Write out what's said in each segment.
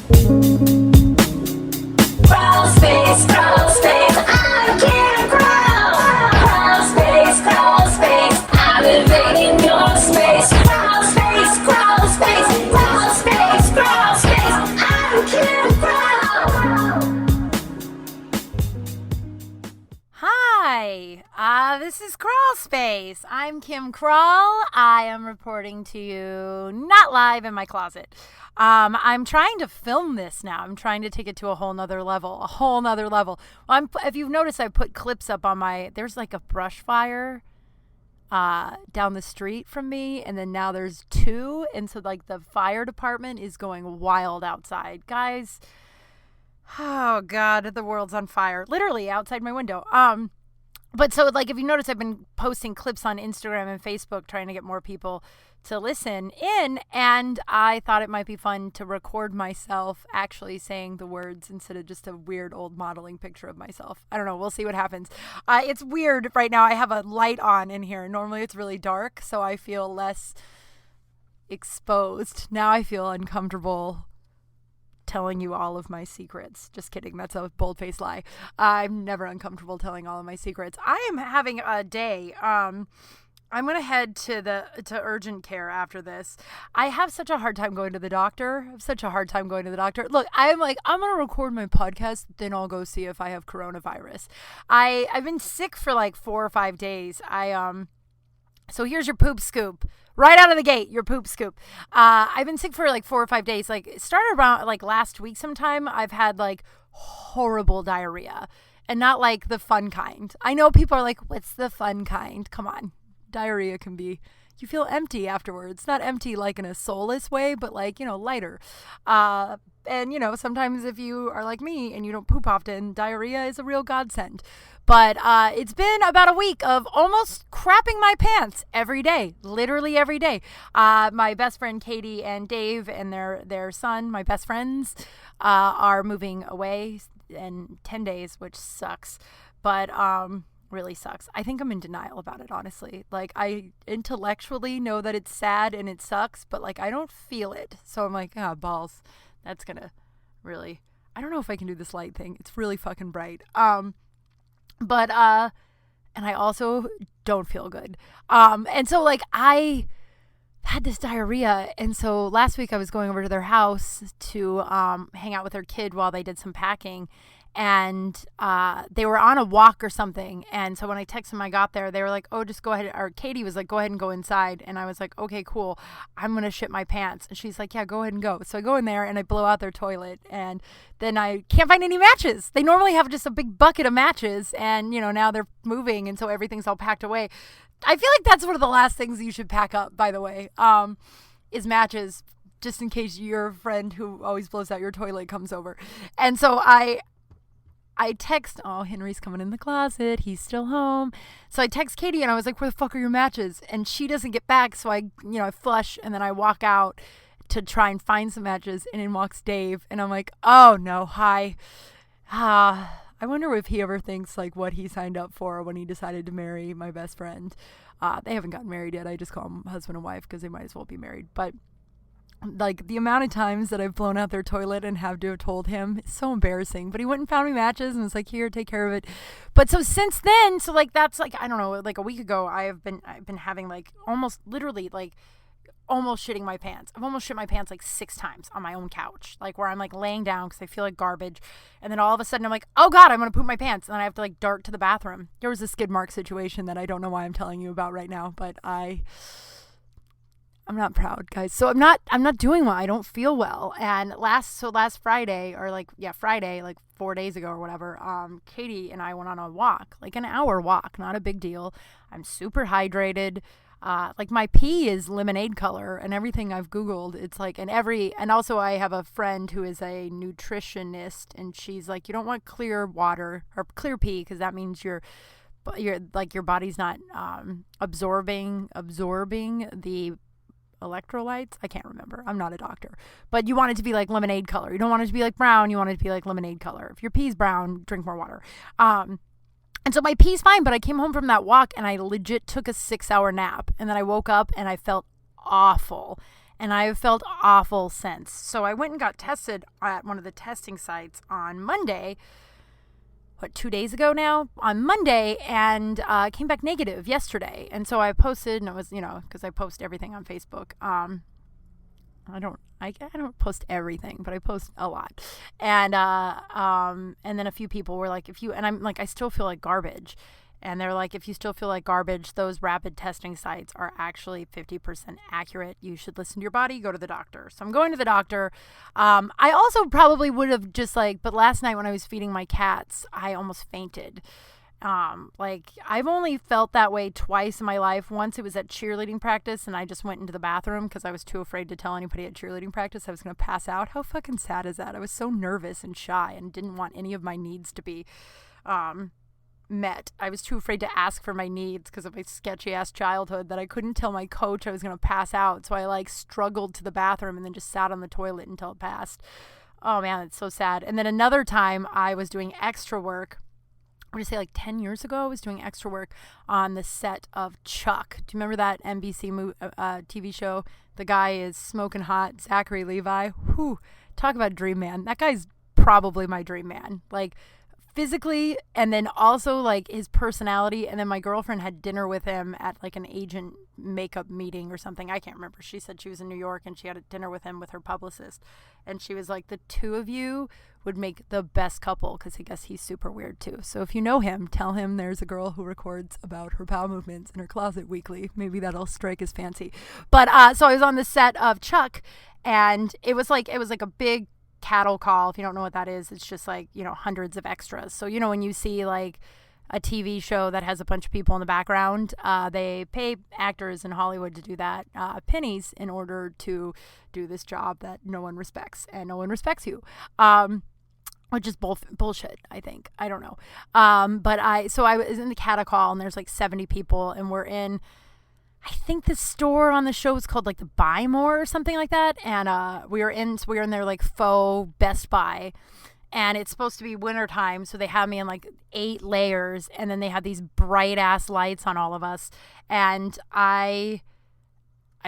Kral Space, Kral Space, I can't crawl. Kral Space, I'm invading your space. Kral Space, Kral Space, Kral Space, Kral Space, I can't crawl. Hi, this is Kral Space. I'm Kim Kral. I am reporting to you not live in my closet. I'm trying to film this now. I'm trying to take it to a whole nother level. If you've noticed, I put clips up on there's like a brush fire down the street from me, and then now there's two, and so like the fire department is going wild outside. Guys, oh God, the world's on fire. Literally outside my window. But so like if you notice, I've been posting clips on Instagram and Facebook trying to get more people to listen in, and I thought it might be fun to record myself actually saying the words instead of just a weird old modeling picture of myself. I don't know. We'll see what happens. It's weird right now. I have a light on in here. Normally it's really dark, so I feel less exposed. Now I feel uncomfortable telling you all of my secrets. Just kidding. That's a bold-faced lie. I'm never uncomfortable telling all of my secrets. I am having a day. I'm going to head to urgent care after this. I have such a hard time going to the doctor. Look, I'm going to record my podcast, then I'll go see if I have coronavirus. I've been sick for like 4 or 5 days. So here's your poop scoop. Right out of the gate, your poop scoop. I've been sick for like 4 or 5 days. Like it started around like last week sometime. I've had like horrible diarrhea, and not like the fun kind. I know people are like, what's the fun kind? Come on. Diarrhea can be, you feel empty afterwards. Not empty like in a soulless way, but like, lighter. And sometimes if you are like me and you don't poop often, diarrhea is a real godsend. But it's been about a week of almost crapping my pants every day, literally every day. My best friend Katie and Dave and their son, my best friends, are moving away in 10 days, which sucks. But really sucks. I think I'm in denial about it, honestly. Like, I intellectually know that it's sad and it sucks, but like I don't feel it. So I'm like, balls. That's gonna really, I don't know if I can do this light thing. It's really fucking bright. But and I also don't feel good. And so like I had this diarrhea, and so last week I was going over to their house to hang out with their kid while they did some packing, and they were on a walk or something. And so when I texted them, I got there, they were like, oh, just go ahead. Or Katie was like, go ahead and go inside. And I was like, okay, cool. I'm going to shit my pants. And she's like, yeah, go ahead and go. So I go in there and I blow out their toilet, and then I can't find any matches. They normally have just a big bucket of matches, and now they're moving, and so everything's all packed away. I feel like that's one of the last things you should pack up, by the way, is matches, just in case your friend who always blows out your toilet comes over. And so I text, Henry's coming in the closet. He's still home. So I text Katie and I was like, where the fuck are your matches? And she doesn't get back. So I flush, and then I walk out to try and find some matches, and in walks Dave. And I'm like, oh no, hi. I wonder if he ever thinks like what he signed up for when he decided to marry my best friend. They haven't gotten married yet. I just call them husband and wife because they might as well be married. But like the amount of times that I've blown out their toilet and have to have told him, it's so embarrassing. But he went and found me matches and was like, here, take care of it. But so since then, so like that's like, I don't know, like a week ago, I've been having like almost literally like almost shitting my pants. I've almost shit my pants like 6 times on my own couch, like where I'm like laying down because I feel like garbage, and then all of a sudden I'm like, oh God, I'm gonna poop my pants, and then I have to like dart to the bathroom. There was a skid mark situation that I don't know why I'm telling you about right now, but I'm not proud, guys. So I'm not doing well. I don't feel well. And last Friday, or Friday, like 4 days ago or whatever, Katie and I went on a walk, like an hour walk, not a big deal. I'm super hydrated. Like my pee is lemonade color, and everything I've Googled, it's like, and also I have a friend who is a nutritionist, and she's like, you don't want clear water or clear pee, because that means your body's not absorbing the electrolytes. I can't remember. I'm not a doctor. But you want it to be like lemonade color. You don't want it to be like brown. You want it to be like lemonade color. If your pee's brown, drink more water. And so my pee's fine, but I came home from that walk and I legit took a 6-hour nap. And then I woke up and I felt awful. and I've felt awful since. So I went and got tested at one of the testing sites on Monday, 2 days ago now, on Monday, and came back negative yesterday. And so I posted, and it was, because I post everything on Facebook. I don't post everything, but I post a lot. And then a few people were like, and I'm like, I still feel like garbage. And they're like, if you still feel like garbage, those rapid testing sites are actually 50% accurate. You should listen to your body, go to the doctor. So I'm going to the doctor. I also probably would have but last night when I was feeding my cats, I almost fainted. I've only felt that way twice in my life. Once it was at cheerleading practice and I just went into the bathroom because I was too afraid to tell anybody at cheerleading practice I was going to pass out. How fucking sad is that? I was so nervous and shy and didn't want any of my needs to be, met. I was too afraid to ask for my needs because of my sketchy ass childhood that I couldn't tell my coach I was going to pass out. So I struggled to the bathroom and then just sat on the toilet until it passed. Oh man, it's so sad. And then another time I was doing extra work. I would say 10 years ago, I was doing extra work on the set of Chuck. Do you remember that NBC TV show? The guy is smoking hot, Zachary Levi. Whew, talk about dream man. That guy's probably my dream man. Physically, and then also his personality. And then my girlfriend had dinner with him at an agent makeup meeting or something. I can't remember. She said she was in New York and she had a dinner with him with her publicist. And she was like, the two of you would make the best couple, because I guess he's super weird too. So if you know him, tell him there's a girl who records about her bowel movements in her closet weekly. Maybe that'll strike his fancy. But so I was on the set of Chuck, and it was like a big cattle call. If you don't know what that is, it's just hundreds of extras. So when you see a TV show that has a bunch of people in the background, they pay actors in Hollywood to do that pennies in order to do this job that no one respects, and no one respects you, which is bullshit, I think. I don't know. But I was in the cattle call, and there's 70 people, and we're in, I think the store on the show was called the Buy More or something like that. And we were in their faux Best Buy, and it's supposed to be wintertime. So they have me in 8 layers, and then they have these bright ass lights on all of us. And I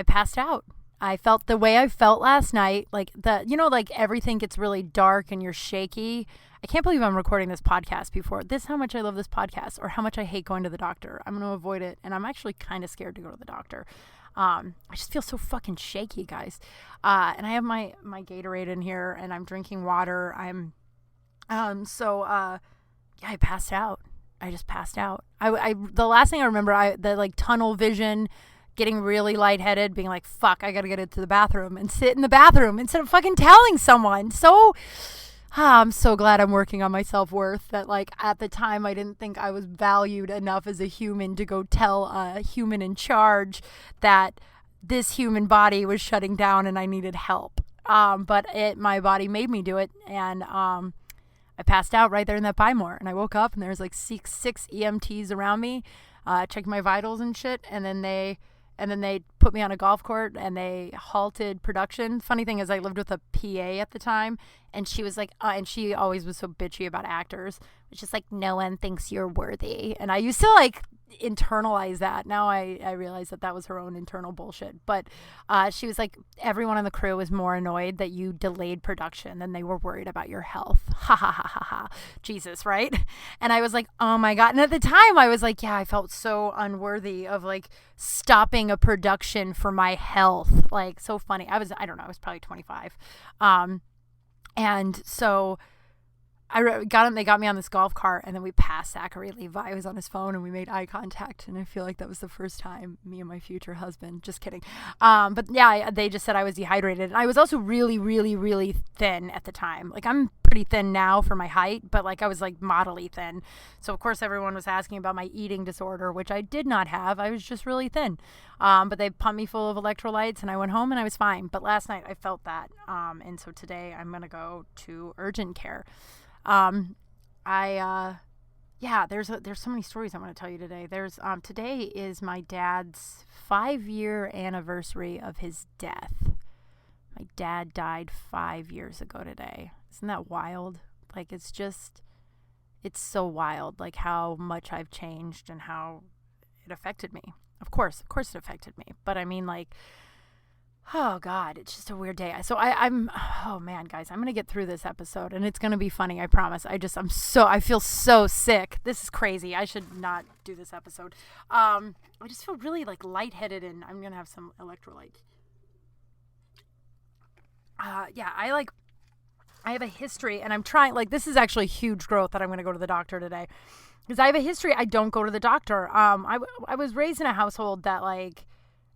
passed out. I felt the way I felt last night, everything gets really dark and you're shaky. I can't believe I'm recording this podcast before this, how much I love this podcast, or how much I hate going to the doctor. I'm going to avoid it. And I'm actually kind of scared to go to the doctor. I just feel so fucking shaky, guys. And I have my Gatorade in here, and I'm drinking water. I passed out. I just passed out. The last thing I remember, the tunnel vision, getting really lightheaded, being like, fuck, I gotta get into the bathroom, and sit in the bathroom instead of fucking telling someone. So I'm so glad I'm working on my self-worth, that at the time I didn't think I was valued enough as a human to go tell a human in charge that this human body was shutting down and I needed help. But my body made me do it, and I passed out right there in that Buy More, and I woke up and there was 6 EMTs around me, checking my vitals and shit, and then they put me on a golf court and they halted production. Funny thing is, I lived with a PA at the time, and she was and she always was so bitchy about actors. It's just no one thinks you're worthy. And I used to internalize that. Now I realize that was her own internal bullshit. But she was everyone on the crew was more annoyed that you delayed production than they were worried about your health. Ha ha ha ha ha. Jesus, right? And I was oh my God. And at the time I was yeah, I felt so unworthy of stopping a production for my health. So funny. I don't know, I was probably 25. And so they got me on this golf cart, and then we passed Zachary Levi. He was on his phone, and we made eye contact, and I feel that was the first time me and my future husband, just kidding. But yeah, they just said I was dehydrated. And I was also really, really, really thin at the time. I'm pretty thin now for my height, but I was modelly thin. So of course everyone was asking about my eating disorder, which I did not have. I was just really thin. But they pumped me full of electrolytes, and I went home and I was fine. But last night I felt that. And so today I'm going to go to urgent care. There's so many stories I want to tell you today. Today is my dad's 5-year anniversary of his death. My dad died 5 years ago today. Isn't that wild? It's so wild, how much I've changed and how it affected me. Of course it affected me. But I mean, Oh God, it's just a weird day. So oh man, guys, I'm going to get through this episode and it's going to be funny. I promise. I feel so sick. This is crazy. I should not do this episode. I just feel really like lightheaded and I'm going to have some electrolytes. Yeah, I have a history and I'm trying, like, this is actually huge growth that I'm going to go to the doctor today because I have a history. I don't go to the doctor. I was raised in a household that like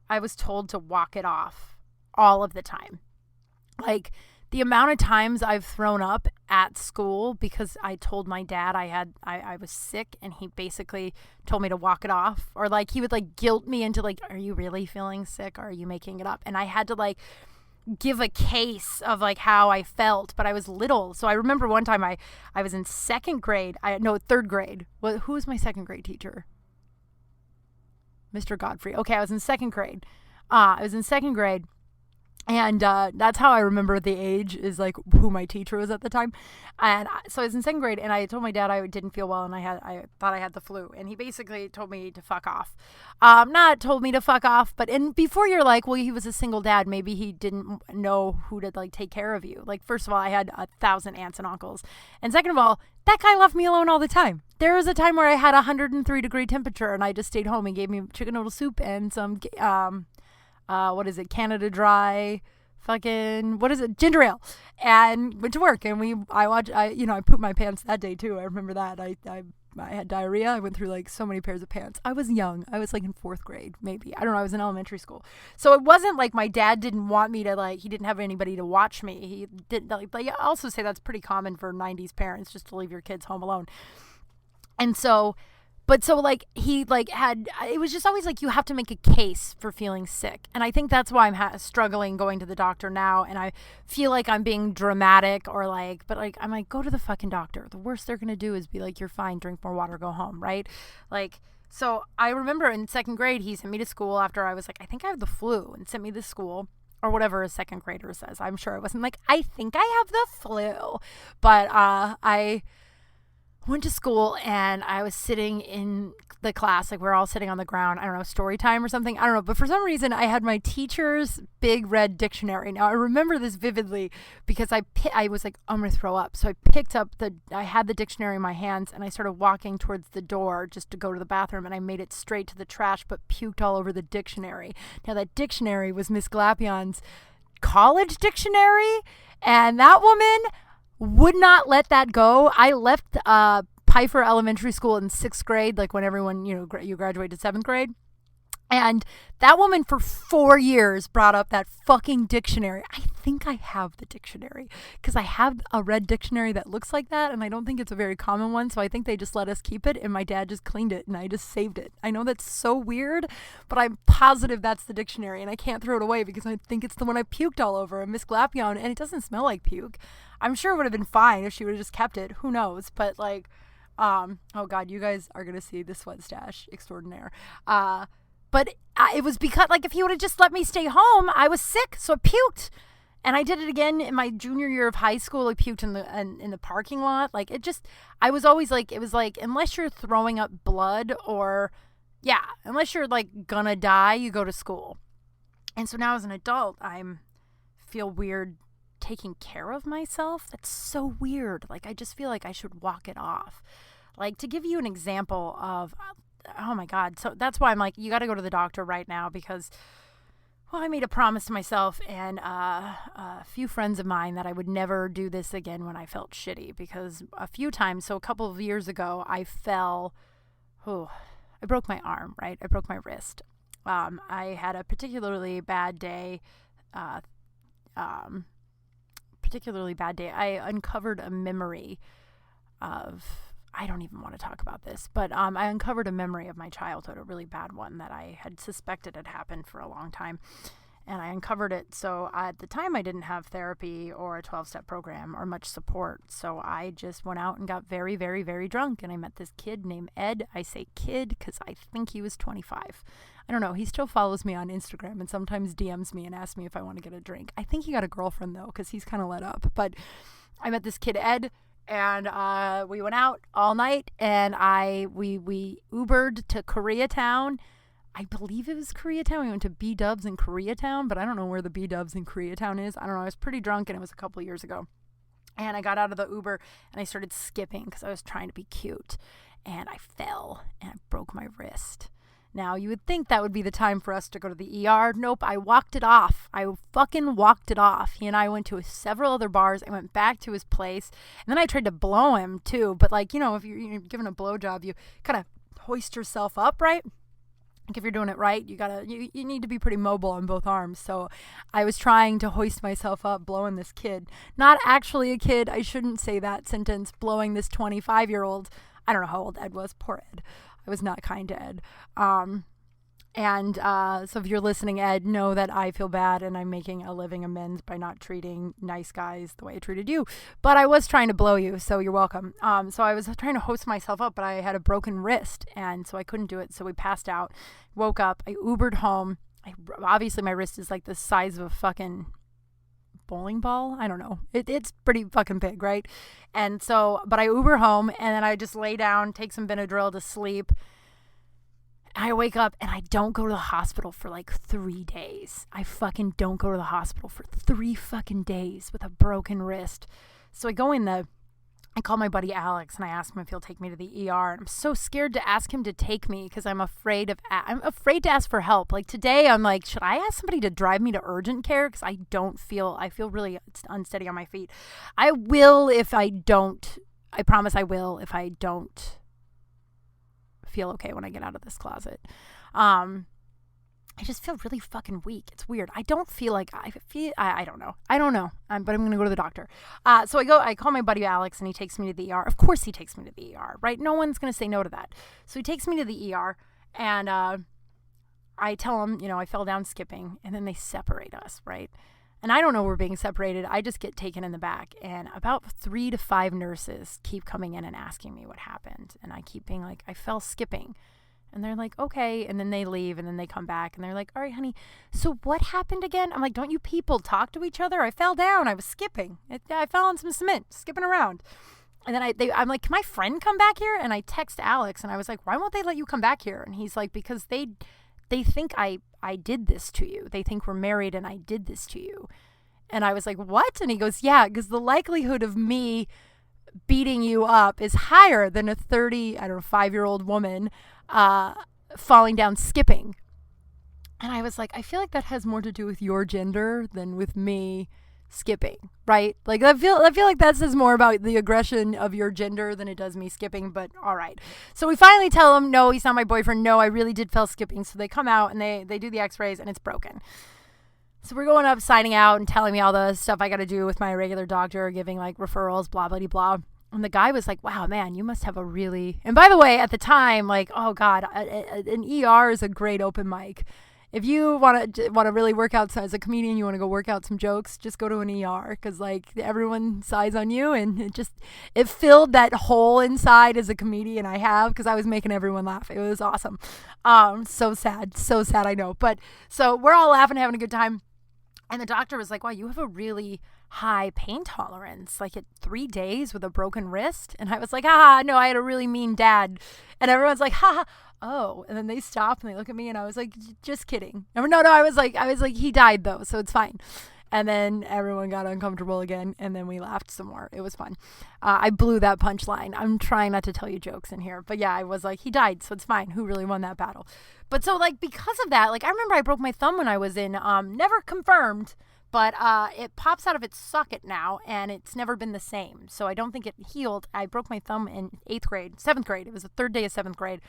I was told to walk it off all of the time. Like the amount of times I've thrown up at school because I told my dad I was sick and he basically told me to walk it off, or like he would like guilt me into like, are you really feeling sick or are you making it up? And I had to like give a case of like how I felt, but I was little. So I remember one time I was in third grade. Well, who was my second grade teacher? Mr. Godfrey. Okay, I was in second grade. And that's how I remember the age, is like who my teacher was at the time. And so I was in second grade and I told my dad I didn't feel well and I thought I had the flu. And he basically told me to fuck off. Not told me to fuck off, but before you're like, well, he was a single dad. Maybe he didn't know who to like take care of you. Like, first of all, I had 1,000 aunts and uncles. And second of all, that guy left me alone all the time. There was a time where I had 103-degree temperature and I just stayed home and gave me chicken noodle soup and some, Canada Dry, ginger ale, and went to work. And I pooped my pants that day too. I remember that. I had diarrhea. I went through like so many pairs of pants. I was young. I was like in fourth grade, maybe. I don't know. I was in elementary school. So it wasn't like my dad didn't want me to, like, he didn't have anybody to watch me. He didn't, like, but I also say that's pretty common for 90s parents, just to leave your kids home alone. And so, it was just always like, you have to make a case for feeling sick. And I think that's why I'm struggling going to the doctor now. And I feel like I'm being dramatic I'm like, go to the fucking doctor. The worst they're going to do is be like, you're fine, drink more water, go home. Right. Like, so I remember in second grade, he sent me to school after I was like, I think I have the flu, and sent me to school, or whatever a second grader says. I'm sure it wasn't like, I think I have the flu, but, I went to school and I was sitting in the class, like we're all sitting on the ground, I don't know, story time or something, I don't know, but for some reason I had my teacher's big red dictionary. Now I remember this vividly because I was like, I'm gonna throw up. So I had the dictionary in my hands and I started walking towards the door just to go to the bathroom, and I made it straight to the trash but puked all over the dictionary. Now that dictionary was Miss Glapion's college dictionary, and that woman would not let that go. I left Pfeiffer Elementary School in 6th grade, like when everyone, you graduate to 7th grade. And that woman for 4 years brought up that fucking dictionary. I think I have the dictionary because I have a red dictionary that looks like that, and I don't think it's a very common one, so I think they just let us keep it, and my dad just cleaned it and I just saved it. I know that's so weird, but I'm positive that's the dictionary, and I can't throw it away because I think it's the one I puked all over, and Miss Glapion, and it doesn't smell like puke. I'm sure it would have been fine if she would have just kept it. Who knows? But like, oh God, you guys are going to see the sweat stash extraordinaire. But it was because, like, if he would have just let me stay home, I was sick, so I puked. And I did it again in my junior year of high school. I puked in the parking lot. Like, I was always like, it was like, unless you're throwing up blood unless you're like gonna die, you go to school. And so now as an adult, I feel weird taking care of myself. That's so weird. Like, I just feel like I should walk it off. Like, to give you an example of, oh my God. So that's why I'm like, you got to go to the doctor right now because, well, I made a promise to myself and a few friends of mine that I would never do this again when I felt shitty, because a few times, so a couple of years ago, I broke my arm, right? I broke my wrist. I had a particularly bad day. I uncovered a memory of, I don't even want to talk about this, but I uncovered a memory of my childhood, a really bad one that I had suspected had happened for a long time. And I uncovered it. So at the time, I didn't have therapy or a 12-step program or much support. So I just went out and got very, very, very drunk. And I met this kid named Ed. I say kid because I think he was 25. I don't know. He still follows me on Instagram and sometimes DMs me and asks me if I want to get a drink. I think he got a girlfriend, though, because he's kind of let up. But I met this kid, Ed. And we went out all night, and we Ubered to Koreatown. I believe it was Koreatown. We went to B-Dubs in Koreatown, but I don't know where the B-Dubs in Koreatown is. I don't know. I was pretty drunk, and it was a couple of years ago. And I got out of the Uber, and I started skipping because I was trying to be cute. And I fell, and I broke my wrist. Now, you would think that would be the time for us to go to the ER. Nope, I walked it off. I fucking walked it off. He and I went to several other bars. I went back to his place. And then I tried to blow him, too. But, like, if you're given a blowjob, you kind of hoist yourself up, right? Like, if you're doing it right, you need to be pretty mobile on both arms. So I was trying to hoist myself up, blowing this kid. Not actually a kid. I shouldn't say that sentence. Blowing this 25-year-old. I don't know how old Ed was. Poor Ed. I was not kind to Ed. So if you're listening, Ed, know that I feel bad and I'm making a living amends by not treating nice guys the way I treated you. But I was trying to blow you, so you're welcome. So I was trying to hoist myself up, but I had a broken wrist, and so I couldn't do it. So we passed out, woke up, I Ubered home. Obviously, my wrist is like the size of a fucking bowling ball. I don't know. It's pretty fucking big, right? And so, but I Uber home, and then I just lay down, take some Benadryl to sleep. I wake up and I don't go to the hospital for like 3 days. I fucking don't go to the hospital for 3 fucking days with a broken wrist. So I call my buddy Alex and I ask him if he'll take me to the ER. And I'm so scared to ask him to take me because I'm afraid to ask for help. Like today, I'm like, should I ask somebody to drive me to urgent care? Because I feel really unsteady on my feet. I promise I will if I don't feel okay when I get out of this closet. I just feel really fucking weak. It's weird. I don't feel like I don't know. But I'm going to go to the doctor. So I call my buddy Alex and he takes me to the ER. Of course he takes me to the ER, right? No one's going to say no to that. So he takes me to the ER and I tell him, I fell down skipping, and then they separate us, right? And I don't know we're being separated. I just get taken in the back, and about 3 to 5 nurses keep coming in and asking me what happened. And I keep being like, I fell skipping. And they're like, okay. And then they leave, and then they come back, and they're like, all right, honey, so what happened again? I'm like, don't you people talk to each other? I fell down. I was skipping. I fell on some cement, skipping around. And then I'm like, can my friend come back here? And I text Alex, and I was like, why won't they let you come back here? And he's like, because they think I did this to you. They think we're married and I did this to you. And I was like, what? And he goes, yeah, because the likelihood of me beating you up is higher than a 5-year-old woman falling down skipping. And I was like, I feel like that has more to do with your gender than with me skipping, right? Like I feel like that says more about the aggression of your gender than it does me skipping, but all right. So we finally tell him, no, he's not my boyfriend. No, I really did fell skipping. So they come out and they do the x-rays and it's broken. So we're going up, signing out and telling me all the stuff I got to do with my regular doctor, giving like referrals, blah, blah, blah. And the guy was like, wow, man, you must have a really, and by the way, at the time, like, oh God, an ER is a great open mic. If you want to really work out as a comedian, you want to go work out some jokes, just go to an ER because like everyone sighs on you, and it filled that hole inside as a comedian I have because I was making everyone laugh. It was awesome. So sad, I know. But so we're all laughing, having a good time. And the doctor was like, wow, you have a really high pain tolerance, like at 3 days with a broken wrist. And I was like, no, I had a really mean dad. And everyone's like, oh. And then they stop and they look at me and I was like, just kidding. No, I was like, he died though, so it's fine. And then everyone got uncomfortable again, and then we laughed some more. It was fun. I blew that punchline. I'm trying not to tell you jokes in here. But yeah, I was like, he died, so it's fine. Who really won that battle? But so, like, because of that, like, I remember I broke my thumb when I was in, never confirmed, but it pops out of its socket now, and it's never been the same. So I don't think it healed. I broke my thumb in 7th grade. It was the 3rd day of 7th grade.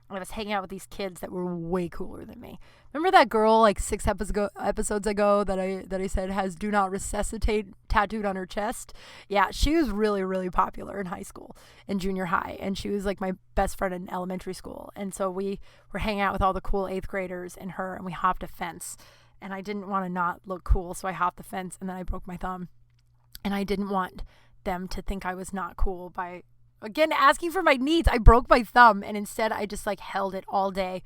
And I was hanging out with these kids that were way cooler than me. Remember that girl like 6 episodes ago that I said has "do not resuscitate" tattooed on her chest? Yeah, she was really, really popular in high school and junior high. And she was like my best friend in elementary school. And so we were hanging out with all the cool 8th graders and her, and we hopped a fence. And I didn't want to not look cool, so I hopped the fence, and then I broke my thumb. And I didn't want them to think I was not cool by, again, asking for my needs. I broke my thumb, and instead I just like held it all day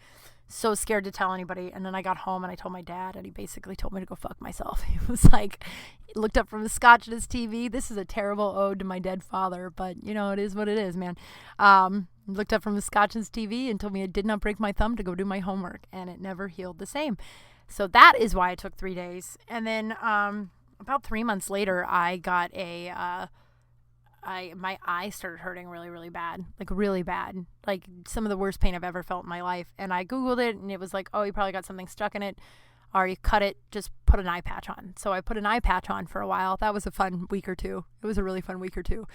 so scared to tell anybody. And then I got home and I told my dad, and he basically told me to go fuck myself. He was like, he looked up from his scotch at his TV. This is a terrible ode to my dead father, but it is what it is, man. Looked up from his scotch at his TV and told me I did not break my thumb to go do my homework, and it never healed the same. So that is why it took 3 days. And then about 3 months later, I got my eye started hurting really, really bad. Like really bad. Like some of the worst pain I've ever felt in my life. And I Googled it, and it was like, oh, you probably got something stuck in it, or you cut it, just put an eye patch on. So I put an eye patch on for a while. That was a fun week or two. It was a really fun week or two.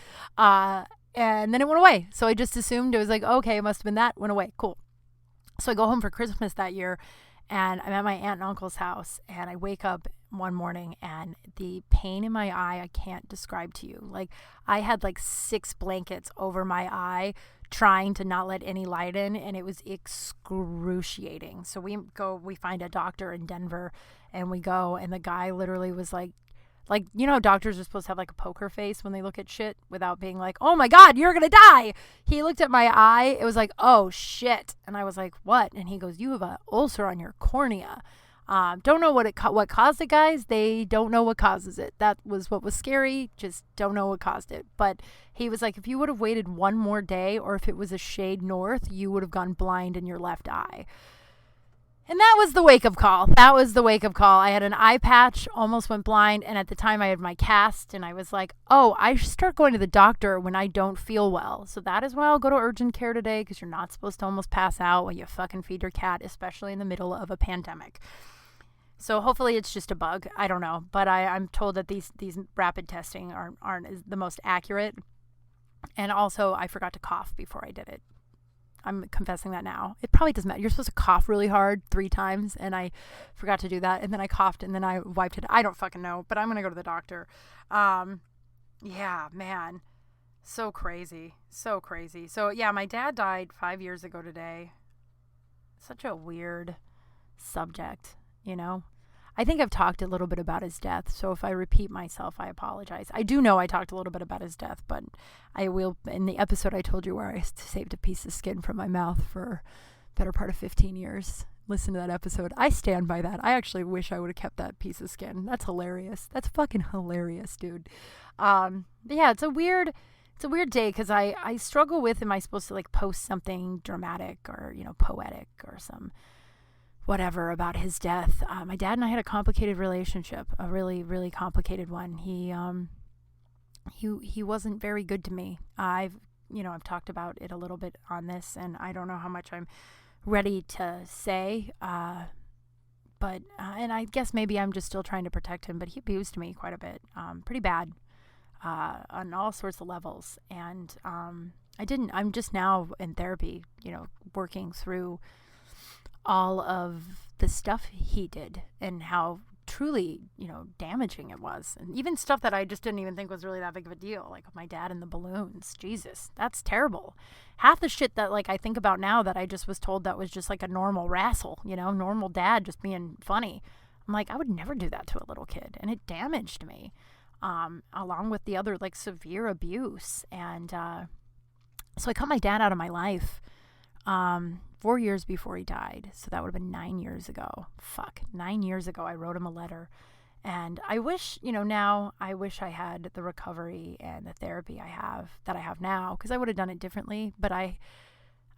And then it went away. So I just assumed it was like, okay, it must have been that. Went away. Cool. So I go home for Christmas that year, and I'm at my aunt and uncle's house, and I wake up one morning, and the pain in my eye, I can't describe to you. Like, I had like 6 blankets over my eye trying to not let any light in, and it was excruciating. So we find a doctor in Denver, and we go, and the guy literally was like, doctors are supposed to have like a poker face when they look at shit without being like, oh my God, you're going to die. He looked at my eye. It was like, oh shit. And I was like, what? And he goes, you have an ulcer on your cornea. Don't know what caused it, guys. They don't know what causes it. That was what was scary. Just don't know what caused it. But he was like, if you would have waited one more day, or if it was a shade north, you would have gone blind in your left eye. And that was the wake-up call. I had an eye patch, almost went blind, and at the time I had my cast, and I was like, oh, I should start going to the doctor when I don't feel well. So that is why I'll go to urgent care today, because you're not supposed to almost pass out when you fucking feed your cat, especially in the middle of a pandemic. So hopefully it's just a bug. I don't know. But I'm told that these rapid testing aren't the most accurate. And also, I forgot to cough before I did it. I'm confessing that now. It probably doesn't matter. You're supposed to cough really hard 3 times, and I forgot to do that. And then I coughed, and then I wiped it. I don't fucking know, but I'm going to go to the doctor. Yeah, man. So crazy. So crazy. So, yeah, my dad died 5 years ago today. Such a weird subject, I think I've talked a little bit about his death, so if I repeat myself, I apologize. I do know I talked a little bit about his death, but I will, in the episode I told you where I saved a piece of skin from my mouth for better part of 15 years. Listen to that episode. I stand by that. I actually wish I would have kept that piece of skin. That's hilarious. That's fucking hilarious, dude. But yeah, it's a weird day, because I struggle with, am I supposed to like post something dramatic or, poetic or some whatever about his death. My dad and I had a complicated relationship, a really, really complicated one. He wasn't very good to me. I've talked about it a little bit on this, and I don't know how much I'm ready to say, but and I guess maybe I'm just still trying to protect him, but he abused me quite a bit, pretty bad, on all sorts of levels. And I'm just now in therapy, working through all of the stuff he did and how truly, damaging it was. And even stuff that I just didn't even think was really that big of a deal, like my dad and the balloons. Jesus, that's terrible. Half the shit that I think about now that I just was told that was just like a normal wrestle, normal dad just being funny. I'm like, I would never do that to a little kid. And it damaged me, along with the other severe abuse. And so I cut my dad out of my life 4 years before he died. So that would have been 9 years ago. 9 years ago, I wrote him a letter. And I wish, now I wish I had the recovery and the therapy I have now, because I would have done it differently. But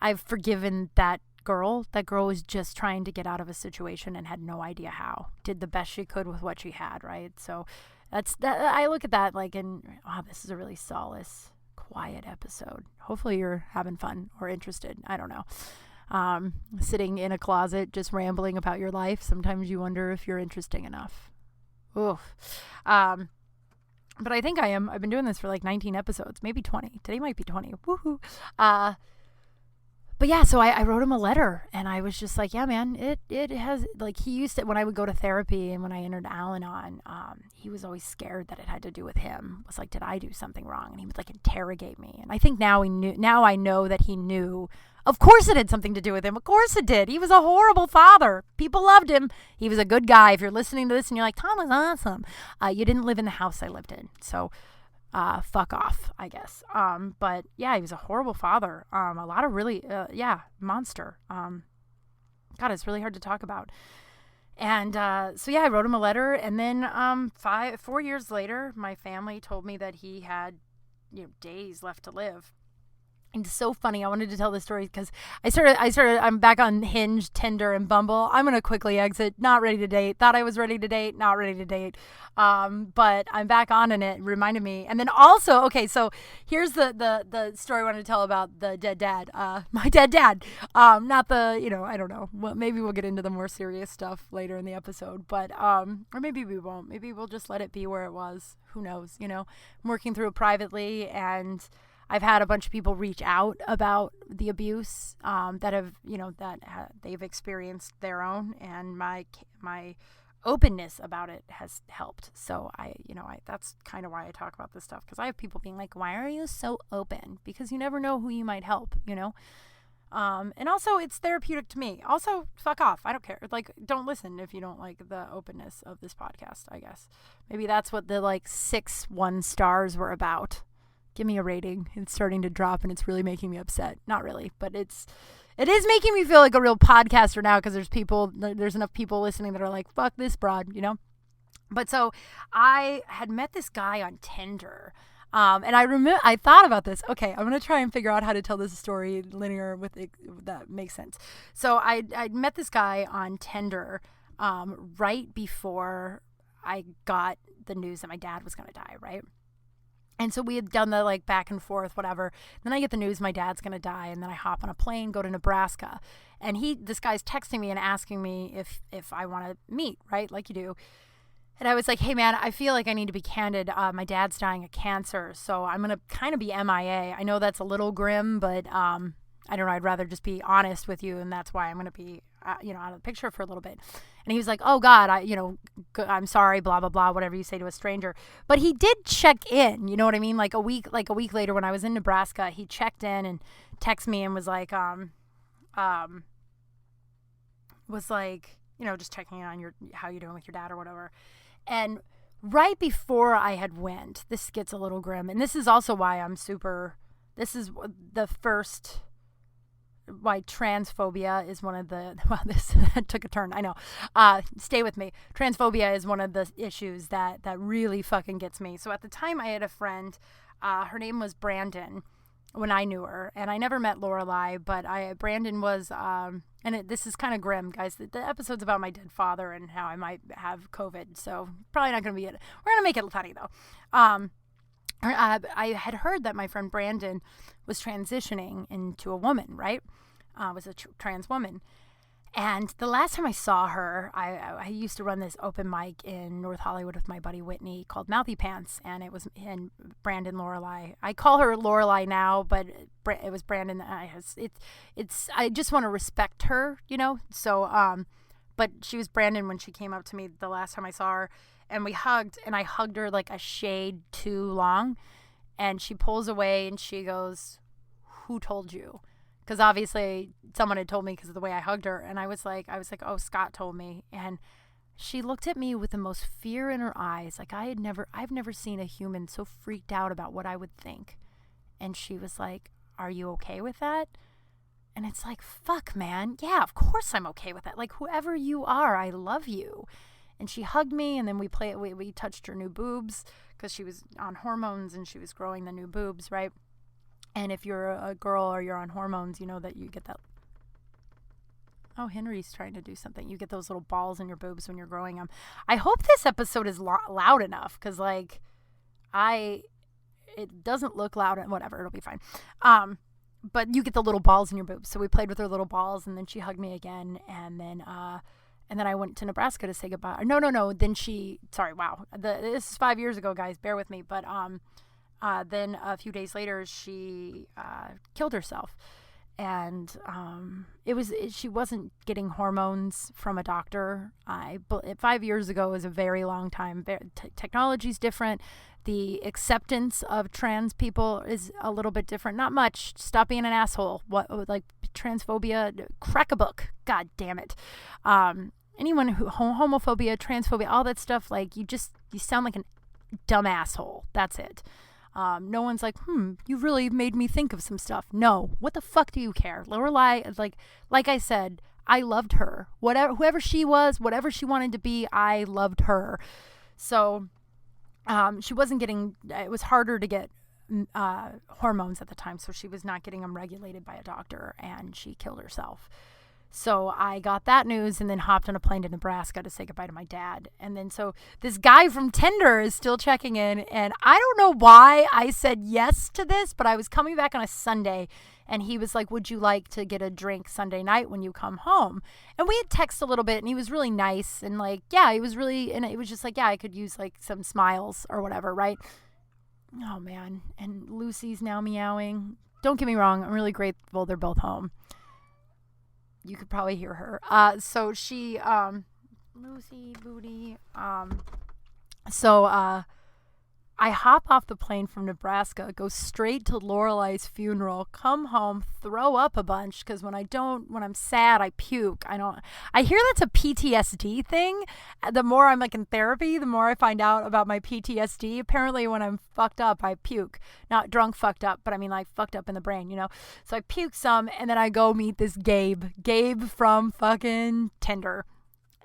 I've forgiven that girl. That girl was just trying to get out of a situation and had no idea how. Did the best she could with what she had, right? So that's that. I look at that this is a really solace, quiet episode. Hopefully you're having fun or interested. I don't know. Sitting in a closet just rambling about your life. Sometimes you wonder if you're interesting enough. Oof. But I think I am. I've been doing this for 19 episodes, maybe 20. Today might be 20. Woohoo. But yeah, so I wrote him a letter, and I was just like, yeah, man, it has, he used to, when I would go to therapy and when I entered Al-Anon, he was always scared that it had to do with him. It was like, did I do something wrong? And he would interrogate me. And I think now I know that he knew. Of course it had something to do with him. Of course it did. He was a horrible father. People loved him. He was a good guy. If you're listening to this and you're like, Tom was awesome, you didn't live in the house I lived in. So fuck off, I guess. But yeah, he was a horrible father. A lot of really, monster. God, it's really hard to talk about. And so yeah, I wrote him a letter, and then 4 years later, my family told me that he had, days left to live. And it's so funny. I wanted to tell this story because I'm back on Hinge, Tinder, and Bumble. I'm going to quickly exit. Not ready to date. Thought I was ready to date. Not ready to date. But I'm back on, and it reminded me. And then also, okay, so here's the story I wanted to tell about the dead dad. My dead dad. Not the, I don't know. Well, maybe we'll get into the more serious stuff later in the episode. But, or maybe we won't. Maybe we'll just let it be where it was. Who knows? I'm working through it privately, and I've had a bunch of people reach out about the abuse that have, they've experienced their own, and my openness about it has helped. So I that's kind of why I talk about this stuff, because I have people being like, "Why are you so open?" Because you never know who you might help, And also, it's therapeutic to me. Also, fuck off. I don't care. Like, don't listen if you don't like the openness of this podcast. I guess maybe that's what the 6 1 stars were about. Give me a rating. It's starting to drop, and it's really making me upset. Not really, but it is making me feel like a real podcaster now, because there's enough people listening that are like, fuck this broad, But so I had met this guy on Tinder, and I thought about this. Okay, I'm going to try and figure out how to tell this story linear with it, that makes sense. So I met this guy on Tinder right before I got the news that my dad was going to die, right? And so we had done the back and forth, whatever. Then I get the news my dad's going to die, and then I hop on a plane, go to Nebraska. And this guy's texting me and asking me if I want to meet, right? Like you do. And I was like, hey man, I feel like I need to be candid. My dad's dying of cancer, so I'm going to kind of be MIA. I know that's a little grim, but I don't know, I'd rather just be honest with you, and that's why I'm going to be out of the picture for a little bit. And he was like, oh God, I'm sorry, blah, blah, blah, whatever you say to a stranger. But he did check in, you know what I mean? Like a week later when I was in Nebraska, he checked in and texted me and was like, just checking in on how you're doing with your dad or whatever. And right before I had went, this gets a little grim. And this is also why this is the first, why transphobia is one of the, well, this took a turn, I know. Stay with me. Transphobia is one of the issues that really fucking gets me. So at the time I had a friend, her name was Brandon when I knew her, and I never met Lorelai, but Brandon was, this is kind of grim, guys. The episode's about my dead father and how I might have COVID, so probably not going to be it. We're going to make it funny though. I had heard that my friend Brandon was transitioning into a woman, right? Was a trans woman. And the last time I saw her, I used to run this open mic in North Hollywood with my buddy Whitney called Mouthy Pants, and it was in Brandon Lorelai. I call her Lorelai now, but it was Brandon. I just want to respect her, So, but she was Brandon when she came up to me the last time I saw her. And we hugged, and I hugged her like a shade too long. And she pulls away and she goes, who told you? Because obviously someone had told me because of the way I hugged her. And I was like, oh, Scott told me. And she looked at me with the most fear in her eyes. Like I've never seen a human so freaked out about what I would think. And she was like, are you okay with that? And it's like, fuck, man. Yeah, of course I'm okay with that. Like, whoever you are, I love you. And she hugged me, and then we touched her new boobs because she was on hormones and she was growing the new boobs, right? And if you're a girl or you're on hormones, you know that you get that. Oh, Henry's trying to do something. You get those little balls in your boobs when you're growing them. I hope this episode is loud enough because, it doesn't look loud. Whatever, it'll be fine. But you get the little balls in your boobs. So we played with her little balls, and then she hugged me again, and then I went to Nebraska to say goodbye. No. Then sorry, wow. This is 5 years ago, guys. Bear with me. But then a few days later, she killed herself. And she wasn't getting hormones from a doctor. 5 years ago is a very long time. Technology's different. The acceptance of trans people is a little bit different. Not much. Stop being an asshole. Transphobia? Crack a book. God damn it. Anyone who homophobia, transphobia, all that stuff, you sound like a dumb asshole. That's it. No one's like, you really made me think of some stuff. No. What the fuck do you care? Lorelai, like I said, I loved her. Whoever she was, whatever she wanted to be, I loved her. So she wasn't getting, it was harder to get hormones at the time, so she was not getting them regulated by a doctor, and she killed herself. So I got that news and then hopped on a plane to Nebraska to say goodbye to my dad. And then so this guy from Tinder is still checking in, and I don't know why I said yes to this, but I was coming back on a Sunday, and he was like, would you like to get a drink Sunday night when you come home? And we had texted a little bit, and he was really nice, and like, yeah, he was really, and it was just like, yeah, I could use like some smiles or whatever, right? Oh man, and Lucy's now meowing. Don't get me wrong, I'm really grateful they're both home. You could probably hear her. So she, Lucy, Booty. So I hop off the plane from Nebraska, go straight to Lorelei's funeral, come home, throw up a bunch, because when I'm sad, I puke. I hear that's a PTSD thing. The more I'm like in therapy, the more I find out about my PTSD. Apparently when I'm fucked up, I puke. Not drunk fucked up, but I mean like fucked up in the brain, you know? So I puke some, and then I go meet this Gabe from fucking Tinder.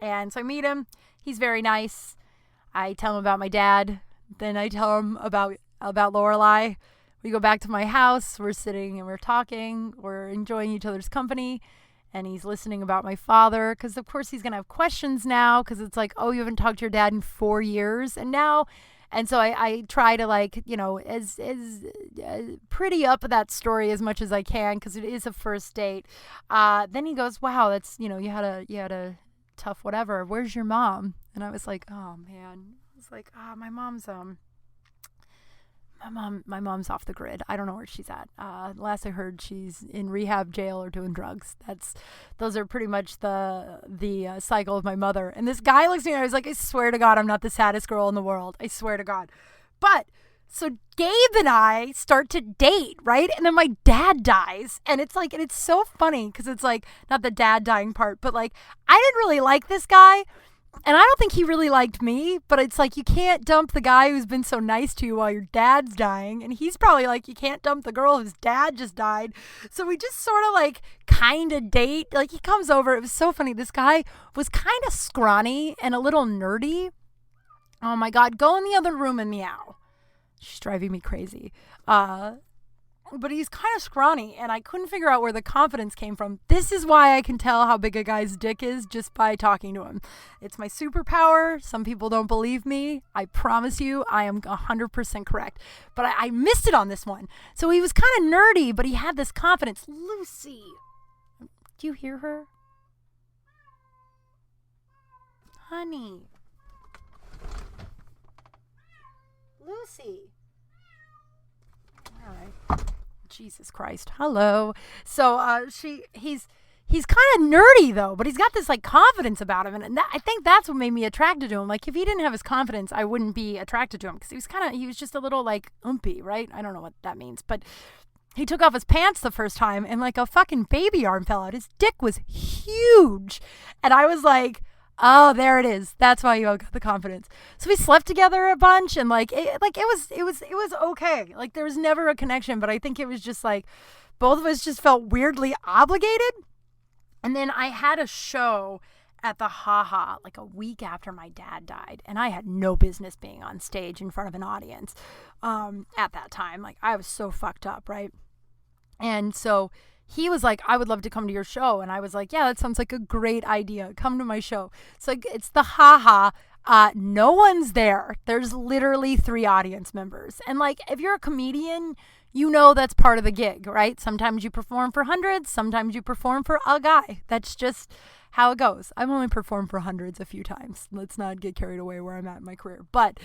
And so I meet him. He's very nice. I tell him about my dad. Then I tell him about Lorelei. We go back to my house. We're sitting and we're talking. We're enjoying each other's company. And he's listening about my father. Because, of course, he's going to have questions now. Because it's like, oh, you haven't talked to your dad in 4 years. And so I try to, like, you know, as pretty up that story as much as I can. Because it is a first date. Then he goes, wow, that's, you know, you had a tough whatever. Where's your mom? And I was like, oh, man. It's like, my mom's off the grid. I don't know where she's at. Last I heard, she's in rehab, jail, or doing drugs. Those are pretty much the cycle of my mother. And this guy looks at me and I was like, I swear to God, I'm not the saddest girl in the world. I swear to God. But so Gabe and I start to date, right? And then my dad dies. And it's like, and it's so funny because it's like, not the dad dying part, but like, I didn't really like this guy. And I don't think he really liked me, but it's like, you can't dump the guy who's been so nice to you while your dad's dying. And he's probably like, you can't dump the girl whose dad just died. So we just sort of like kind of date. Like he comes over. It was so funny. This guy was kind of scrawny and a little nerdy. Oh my God. Go in the other room and meow. She's driving me crazy. But he's kind of scrawny, and I couldn't figure out where the confidence came from. This is why I can tell how big a guy's dick is just by talking to him. It's my superpower. Some people don't believe me. I promise you, I am 100% correct. But I missed it on this one. So he was kind of nerdy, but he had this confidence. Lucy. Do you hear her? Honey. Lucy. All right. Jesus Christ. Hello. So he's kind of nerdy though, but he's got this like confidence about him, and I think that's what made me attracted to him. Like if he didn't have his confidence, I wouldn't be attracted to him because he was just a little like oompy, right? I don't know what that means, but he took off his pants the first time and like a fucking baby arm fell out. His dick was huge, and I was like, oh, there it is. That's why you all got the confidence. So we slept together a bunch, and it was okay. Like there was never a connection, but I think it was just like both of us just felt weirdly obligated. And then I had a show at the Ha like a week after my dad died, and I had no business being on stage in front of an audience at that time. Like I was so fucked up, right? And so he was like, I would love to come to your show. And I was like, yeah, that sounds like a great idea. Come to my show. So it's the Ha. No one's there. There's literally 3 audience members. And like, if you're a comedian, you know that's part of the gig, right? Sometimes you perform for hundreds. Sometimes you perform for a guy. That's just how it goes. I've only performed for hundreds a few times. Let's not get carried away where I'm at in my career. But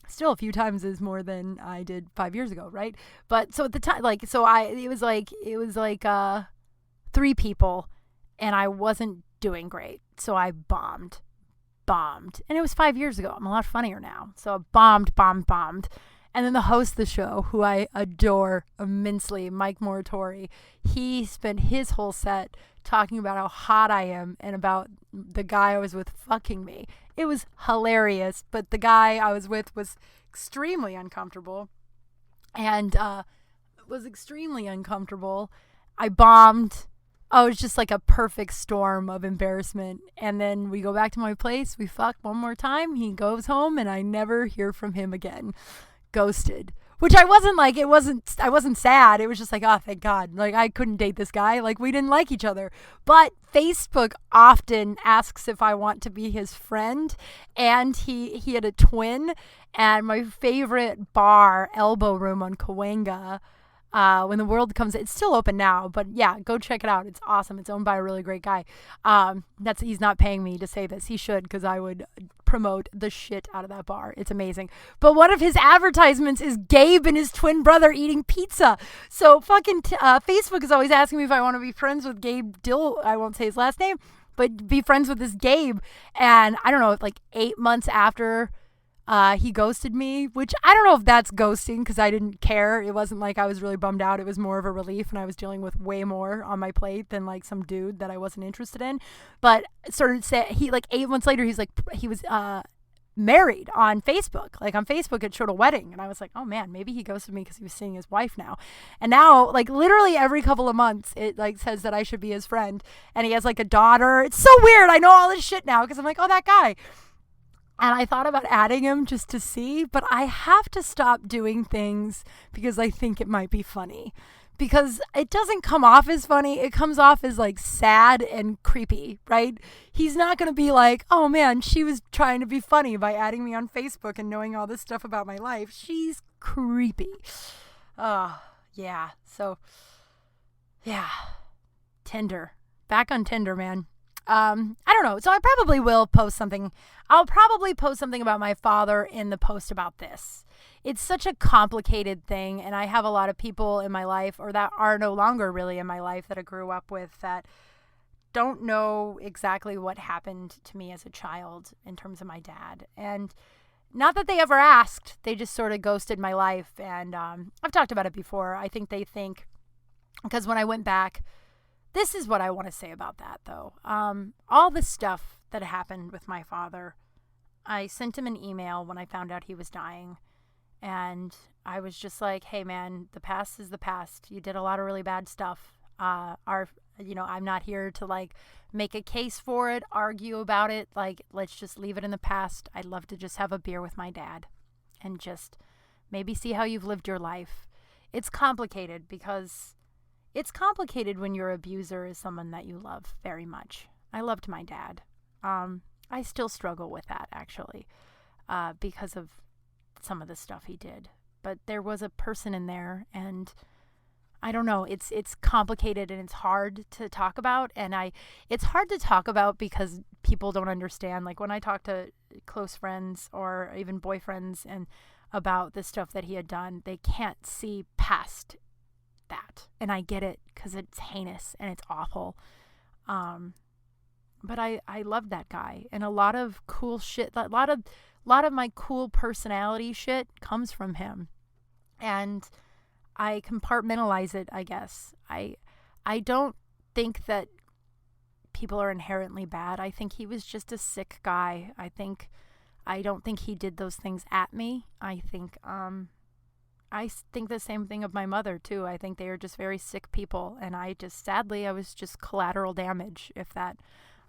still, a few times is more than I did 5 years ago, right? But so at the time, it was like 3 people, and I wasn't doing great, so I bombed, and it was 5 years ago. I'm a lot funnier now, so I bombed, and then the host of the show, who I adore immensely, Mike Moratori, he spent his whole set talking about how hot I am and about the guy I was with fucking me. It was hilarious, but the guy I was with was extremely uncomfortable and I bombed. Oh, it's just like a perfect storm of embarrassment. And then we go back to my place. We fuck one more time. He goes home and I never hear from him again. Ghosted. Which I wasn't sad. It was just like, oh, thank God. Like, I couldn't date this guy. Like, we didn't like each other. But Facebook often asks if I want to be his friend. And he had a twin. And my favorite bar, Elbow Room on Cahuenga, when the world comes, it's still open now, but yeah, go check it out. It's awesome. It's owned by a really great guy. He's not paying me to say this. He should, because I would promote the shit out of that bar. It's amazing. But one of his advertisements is Gabe and his twin brother eating pizza. So fucking Facebook is always asking me if I want to be friends with Gabe Dill. I won't say his last name, but be friends with this Gabe. And I don't know, like 8 months after he ghosted me, which I don't know if that's ghosting because I didn't care. It wasn't like I was really bummed out. It was more of a relief, and I was dealing with way more on my plate than like some dude that I wasn't interested in. But sort of said he like 8 months later, he was married on Facebook. Like on Facebook, it showed a wedding, and I was like, oh man, maybe he ghosted me because he was seeing his wife now. And now, like literally every couple of months, it like says that I should be his friend, and he has like a daughter. It's so weird. I know all this shit now because I'm like, oh, that guy. And I thought about adding him just to see, but I have to stop doing things because I think it might be funny. Because it doesn't come off as funny. It comes off as like sad and creepy, right? He's not going to be like, oh man, she was trying to be funny by adding me on Facebook and knowing all this stuff about my life. She's creepy. Yeah. So, yeah. Tinder. Back on Tinder, man. I don't know. So I probably will post something. I'll probably post something about my father in the post about this. It's such a complicated thing, and I have a lot of people in my life, or that are no longer really in my life, that I grew up with that don't know exactly what happened to me as a child in terms of my dad. And not that they ever asked. They just sort of ghosted my life. And I've talked about it before. I think they think, because when I went back, this is what I want to say about that, though. All the stuff that happened with my father, I sent him an email when I found out he was dying. And I was just like, hey, man, the past is the past. You did a lot of really bad stuff. I'm not here to, like, make a case for it, argue about it. Like, let's just leave it in the past. I'd love to just have a beer with my dad and just maybe see how you've lived your life. It's complicated because... It's complicated when your abuser is someone that you love very much. I loved my dad. I still struggle with that, actually, because of some of the stuff he did. But there was a person in there, and I don't know. It's complicated and it's hard to talk about. And it's hard to talk about because people don't understand. Like when I talk to close friends or even boyfriends and about the stuff that he had done, they can't see past that. And I get it because it's heinous and it's awful. But I loved that guy, and a lot of cool shit, a lot of my cool personality shit comes from him. And I compartmentalize it, I guess. I don't think that people are inherently bad. I think he was just a sick guy. I don't think he did those things at me. I think the same thing of my mother, too. I think they are just very sick people. And sadly, I was just collateral damage, if that.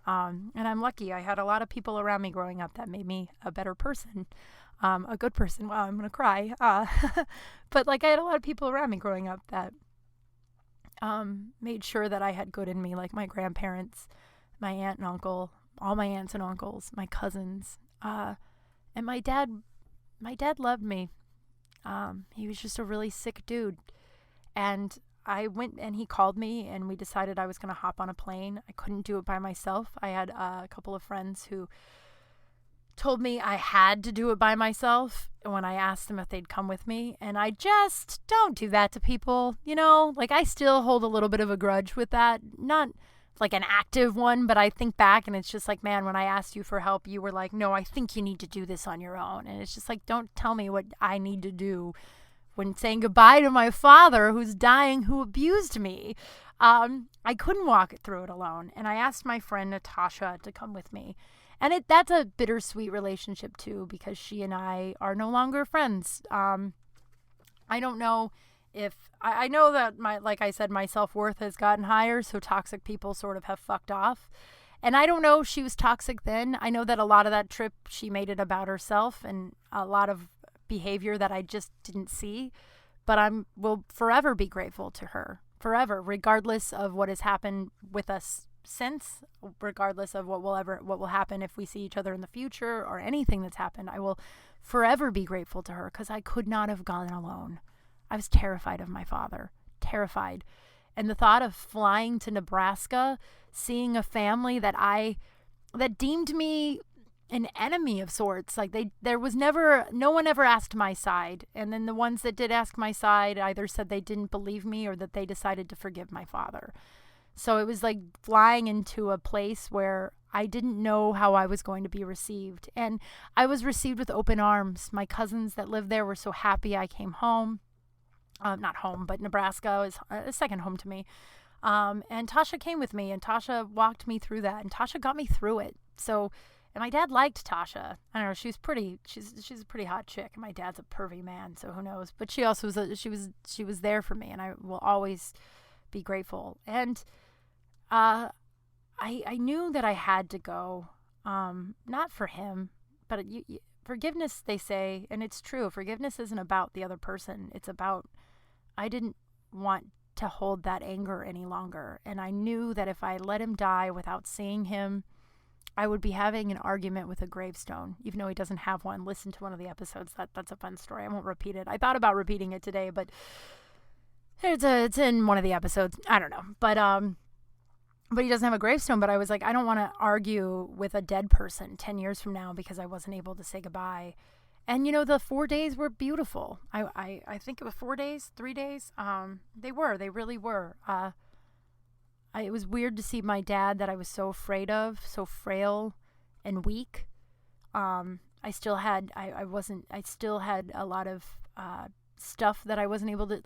And I'm lucky. I had a lot of people around me growing up that made me a better person, a good person. Wow, I'm going to cry. But like I had a lot of people around me growing up that made sure that I had good in me, like my grandparents, my aunt and uncle, all my aunts and uncles, my cousins. And my dad loved me. He was just a really sick dude. And I went and he called me and we decided I was going to hop on a plane. I couldn't do it by myself. I had a couple of friends who told me I had to do it by myself when I asked them if they'd come with me. And I just don't do that to people, like I still hold a little bit of a grudge with that. Not like an active one, but I think back and it's just like, man, when I asked you for help, you were like, no, I think you need to do this on your own. And it's just like, don't tell me what I need to do when saying goodbye to my father who's dying, who abused me. I couldn't walk through it alone. And I asked my friend Natasha to come with me. And that's a bittersweet relationship too, because she and I are no longer friends. I don't know if I know that like I said, my self-worth has gotten higher, so toxic people sort of have fucked off. And I don't know if she was toxic then. I know that a lot of that trip, she made it about herself and a lot of behavior that I just didn't see. But will forever be grateful to her, forever, regardless of what has happened with us since, regardless of what will happen if we see each other in the future or anything that's happened. I will forever be grateful to her because I could not have gone alone. I was terrified of my father, terrified. And the thought of flying to Nebraska, seeing a family that deemed me an enemy of sorts. Like no one ever asked my side. And then the ones that did ask my side either said they didn't believe me or that they decided to forgive my father. So it was like flying into a place where I didn't know how I was going to be received. And I was received with open arms. My cousins that lived there were so happy I came home. Not home, but Nebraska is a second home to me. And Tasha came with me, and Tasha walked me through that, and Tasha got me through it. So, and my dad liked Tasha. I don't know, she's a pretty hot chick. My dad's a pervy man, so who knows? But she also she was there for me, and I will always be grateful. And I knew that I had to go, not for him, but forgiveness, they say, and it's true. Forgiveness isn't about the other person. It's about, I didn't want to hold that anger any longer. And I knew that if I let him die without seeing him, I would be having an argument with a gravestone, even though he doesn't have one. Listen to one of the episodes. That's a fun story. I won't repeat it. I thought about repeating it today, but it's in one of the episodes. I don't know. But he doesn't have a gravestone. But I was like, I don't want to argue with a dead person 10 years from now because I wasn't able to say goodbye. And, the 4 days were beautiful. I think it was 4 days, 3 days. They really were. It was weird to see my dad that I was so afraid of, so frail and weak. I still had a lot of stuff that I wasn't able to,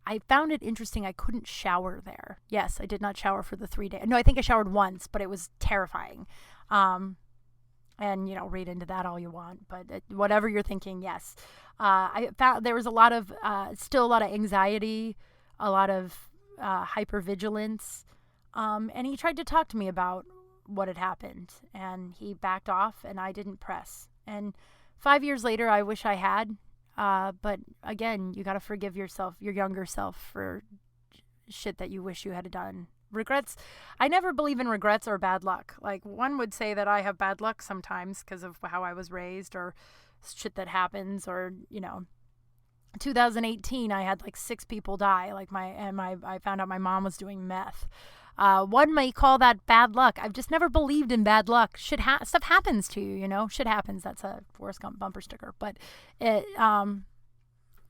I found it interesting. I couldn't shower there. Yes, I did not shower for the 3 days. No, I think I showered once, but it was terrifying. And, read into that all you want. But whatever you're thinking, yes. I found there was still a lot of anxiety, a lot of hypervigilance. And he tried to talk to me about what had happened. And he backed off, and I didn't press. And 5 years later, I wish I had. But again, you got to forgive yourself, your younger self, for shit that you wish you had done. Regrets. I never believe in regrets or bad luck. Like, one would say that I have bad luck sometimes because of how I was raised or shit that happens, or 2018 I had 6 people die. I found out my mom was doing meth. One may call that bad luck. I've just never believed in bad luck. Stuff happens to you, shit happens. That's a Forrest Gump bumper sticker. But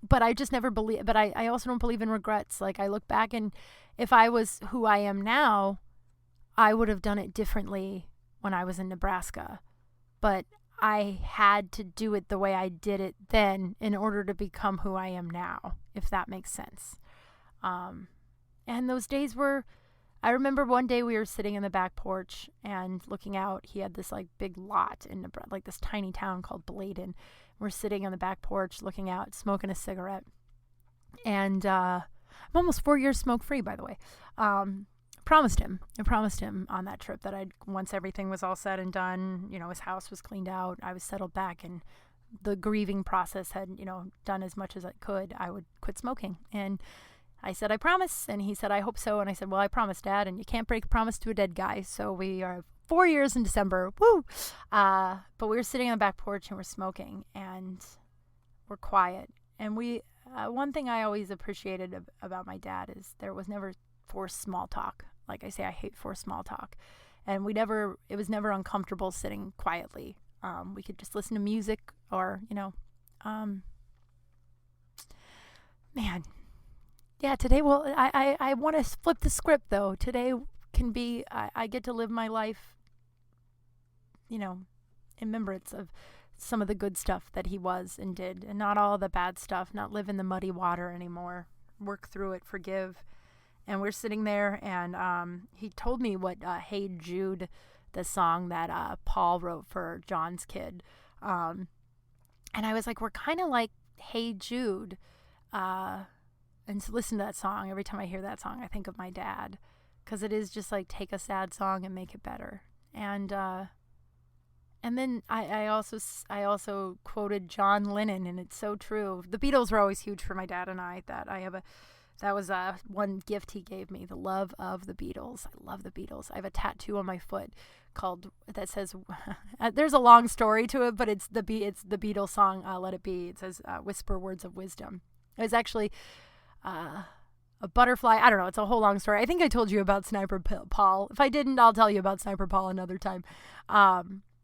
but I just never believe, but I also don't believe in regrets. I look back, and if I was who I am now, I would have done it differently when I was in Nebraska. But I had to do it the way I did it then in order to become who I am now, if that makes sense. And those days I remember one day we were sitting in the back porch and looking out. He had this big lot in Nebraska, this tiny town called Bladen. We're sitting on the back porch looking out, smoking a cigarette. And I'm almost 4 years smoke-free, by the way. I promised him on that trip that once everything was all said and done, his house was cleaned out, I was settled back, and the grieving process had, done as much as I could, I would quit smoking. And I said, I promise. And he said, I hope so. And I said, well, I promise, Dad. And you can't break a promise to a dead guy. So we are 4 years in December. Woo! But we were sitting on the back porch and we're smoking and we're quiet. And one thing I always appreciated about my dad is there was never forced small talk. Like I say, I hate forced small talk. And it was never uncomfortable sitting quietly. We could just listen to music or, man. Yeah, today, I want to flip the script, though. Today can be, I get to live my life, in remembrance of some of the good stuff that he was and did, and not all the bad stuff, not live in the muddy water anymore, work through it, forgive. And we're sitting there, and he told me what Hey Jude, the song that Paul wrote for John's kid. And I was like, we're kind of like Hey Jude, and to listen to that song, every time I hear that song, I think of my dad, because it is just like take a sad song and make it better. And then I also quoted John Lennon, and it's so true. The Beatles were always huge for my dad and I. That was one gift he gave me, the love of the Beatles. I love the Beatles. I have a tattoo on my foot that says, there's a long story to it, but it's the Beatles song, Let It Be. It says, whisper words of wisdom. It's actually a butterfly. I don't know. It's a whole long story. I think I told you about Sniper Paul. If I didn't, I'll tell you about Sniper Paul another time.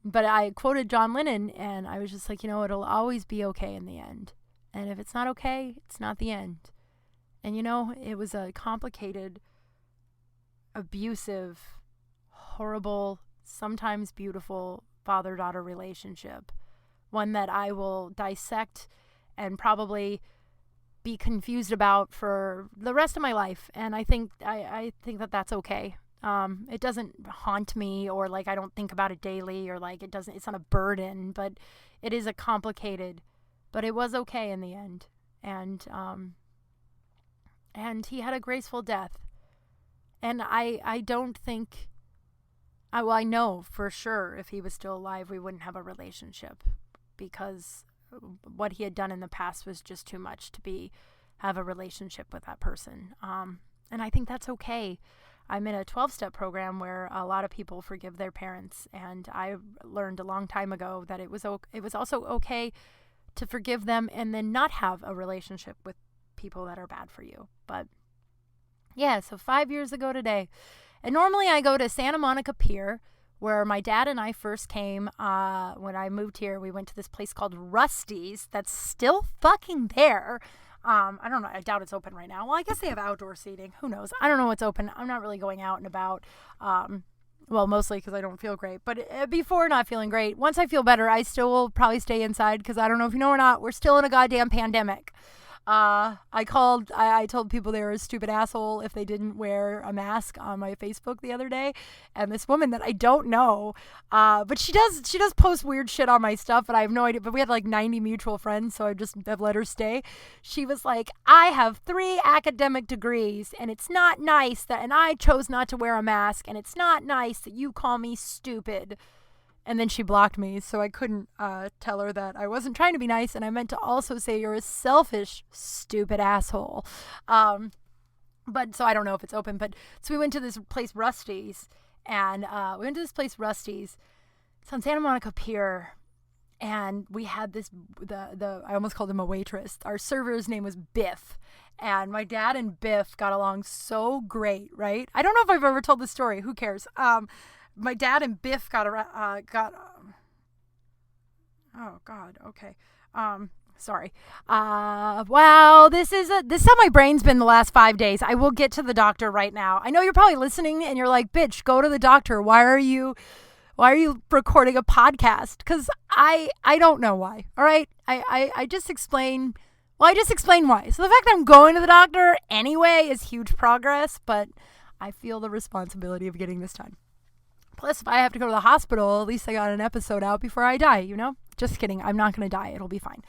But I quoted John Lennon, and I was just like, it'll always be okay in the end. And if it's not okay, it's not the end. And, it was a complicated, abusive, horrible, sometimes beautiful father-daughter relationship. One that I will dissect and probably be confused about for the rest of my life. And I think that that's okay. It doesn't haunt me, or like I don't think about it daily, or like it's not a burden, but it is a complicated, but it was okay in the end. And he had a graceful death. And I don't think, I know for sure if he was still alive, we wouldn't have a relationship, because what he had done in the past was just too much to have a relationship with that person. And I think that's okay. I'm in a 12-step program where a lot of people forgive their parents, and I learned a long time ago that it was also okay to forgive them and then not have a relationship with people that are bad for you. But yeah, so 5 years ago today. And normally I go to Santa Monica Pier, where my dad and I first came. When I moved here, we went to this place called Rusty's that's still fucking there. I don't know. I doubt it's open right now. Well, I guess they have outdoor seating. Who knows? I don't know what's open. I'm not really going out and about. Well, mostly because I don't feel great. But before not feeling great, once I feel better, I still will probably stay inside, because I don't know if you know or not, we're still in a goddamn pandemic. I told people they were a stupid asshole if they didn't wear a mask on my Facebook the other day. And this woman that I don't know, but she does post weird shit on my stuff, but I have no idea. But we had like 90 mutual friends, so I just have let her stay. She was like, I have 3 academic degrees, and it's not nice and I chose not to wear a mask, and it's not nice that you call me stupid. And then she blocked me, so I couldn't tell her that I wasn't trying to be nice, and I meant to also say you're a selfish, stupid asshole. But so I don't know if it's open. But so we went to this place, Rusty's, and It's on Santa Monica Pier, and we had I almost called him a waitress. Our server's name was Biff, and my dad and Biff got along so great, right? I don't know if I've ever told this story. Who cares? My dad and Biff got oh God, okay. Sorry. Wow, this is how my brain's been the last 5 days. I will get to the doctor right now. I know you're probably listening and you're like, bitch, go to the doctor. Why are you recording a podcast? Because I don't know why. All right. I just explain. Well, I just explained why. So the fact that I'm going to the doctor anyway is huge progress, but I feel the responsibility of getting this done. Plus, if I have to go to the hospital, at least I got an episode out before I die, Just kidding. I'm not going to die. It'll be fine.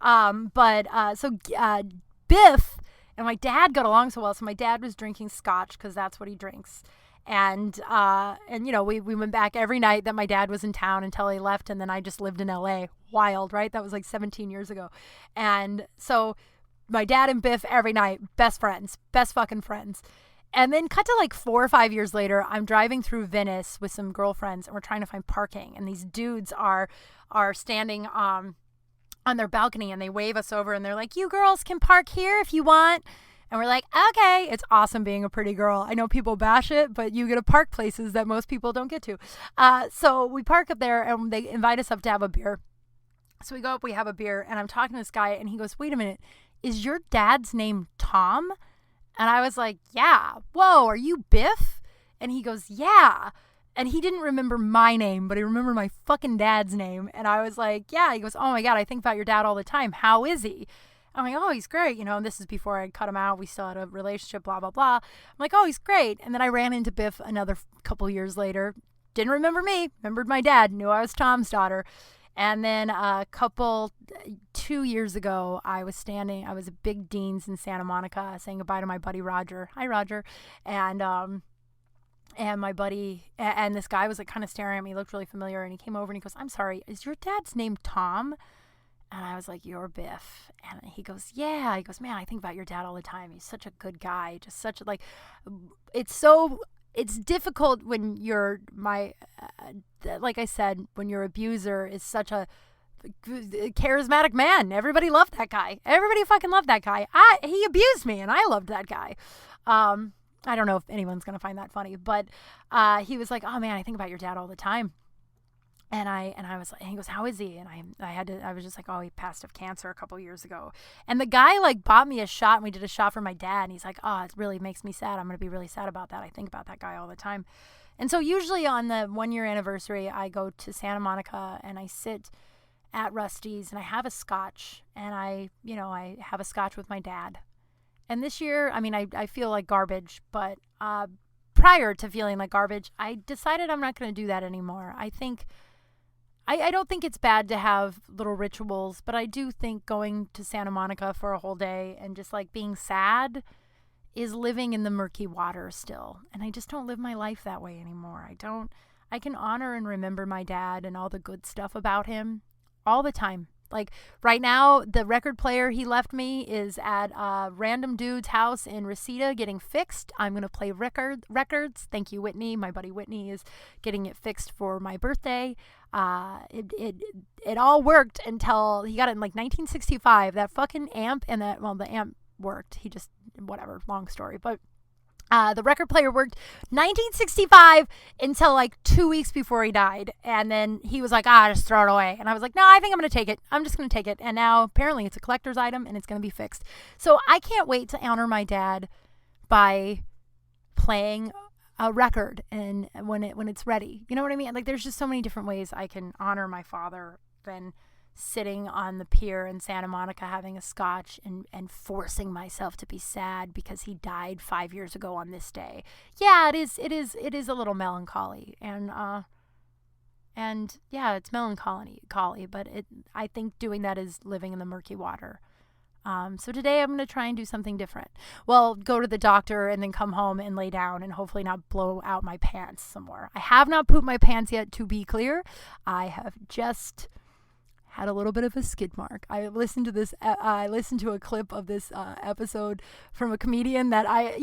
So Biff and my dad got along so well. So my dad was drinking scotch, because that's what he drinks. And we went back every night that my dad was in town until he left. And then I just lived in LA. Wild, right? That was like 17 years ago. And so my dad and Biff every night, best friends, best fucking friends. And then cut to like 4 or 5 years later, I'm driving through Venice with some girlfriends, and we're trying to find parking. And these dudes are standing on their balcony, and they wave us over, and they're like, you girls can park here if you want. And we're like, okay. It's awesome being a pretty girl. I know people bash it, but you get to park places that most people don't get to. So we park up there, and they invite us up to have a beer. So we go up, we have a beer, and I'm talking to this guy, and he goes, wait a minute, is your dad's name Tom? And I was like, yeah. Whoa, are you Biff? And he goes, yeah. And he didn't remember my name, but he remembered my fucking dad's name. And I was like, yeah. He goes, oh my God, I think about your dad all the time. How is he? I'm like, oh, he's great. And this is before I cut him out. We still had a relationship, blah, blah, blah. I'm like, oh, he's great. And then I ran into Biff another couple years later. Didn't remember me. Remembered my dad. Knew I was Tom's daughter. And then 2 years ago, I was at Big Dean's in Santa Monica saying goodbye to my buddy Roger. Hi, Roger. And my buddy, and this guy was like kind of staring at me, looked really familiar, and he came over and he goes, I'm sorry, is your dad's name Tom? And I was like, you're Biff. And he goes, yeah. He goes, man, I think about your dad all the time. He's such a good guy. Just such a, it's difficult when like I said, when your abuser is such a charismatic man. Everybody loved that guy. Everybody fucking loved that guy. He abused me and I loved that guy. I don't know if anyone's going to find that funny, but he was like, oh man, I think about your dad all the time. And I was like, and he goes, how is he? And I was just like, oh, he passed of cancer a couple years ago. And the guy like bought me a shot, and we did a shot for my dad. And he's like, oh, it really makes me sad. I'm going to be really sad about that. I think about that guy all the time. And so usually on the 1-year anniversary, I go to Santa Monica and I sit at Rusty's and I have a scotch, and I have a scotch with my dad. And this year, I mean, I feel like garbage, but prior to feeling like garbage, I decided I'm not going to do that anymore. I don't think it's bad to have little rituals, but I do think going to Santa Monica for a whole day and just like being sad is living in the murky water still. And I just don't live my life that way anymore. I can honor and remember my dad and all the good stuff about him all the time. Like right now, the record player he left me is at a random dude's house in Reseda getting fixed. I'm going to play records. Thank you, Whitney. My buddy Whitney is getting it fixed for my birthday. It all worked until he got it in like 1965. That fucking amp and the amp worked. He just, whatever, long story. But the record player worked 1965 until like 2 weeks before he died. And then he was like, just throw it away. And I was like, no, I think I'm going to take it. I'm just going to take it. And now apparently it's a collector's item and it's going to be fixed. So I can't wait to honor my dad by playing a record and when it's ready. You know what I mean? Like there's just so many different ways I can honor my father than sitting on the pier in Santa Monica having a scotch and forcing myself to be sad because he died 5 years ago on this day. Yeah, it is a little melancholy and yeah, it's melancholy, but I think doing that is living in the murky water. So today I'm going to try and do something different. Well, go to the doctor and then come home and lay down and hopefully not blow out my pants some more. I have not pooped my pants yet, to be clear. I have just had a little bit of a skid mark. I listened to a clip of this episode from a comedian that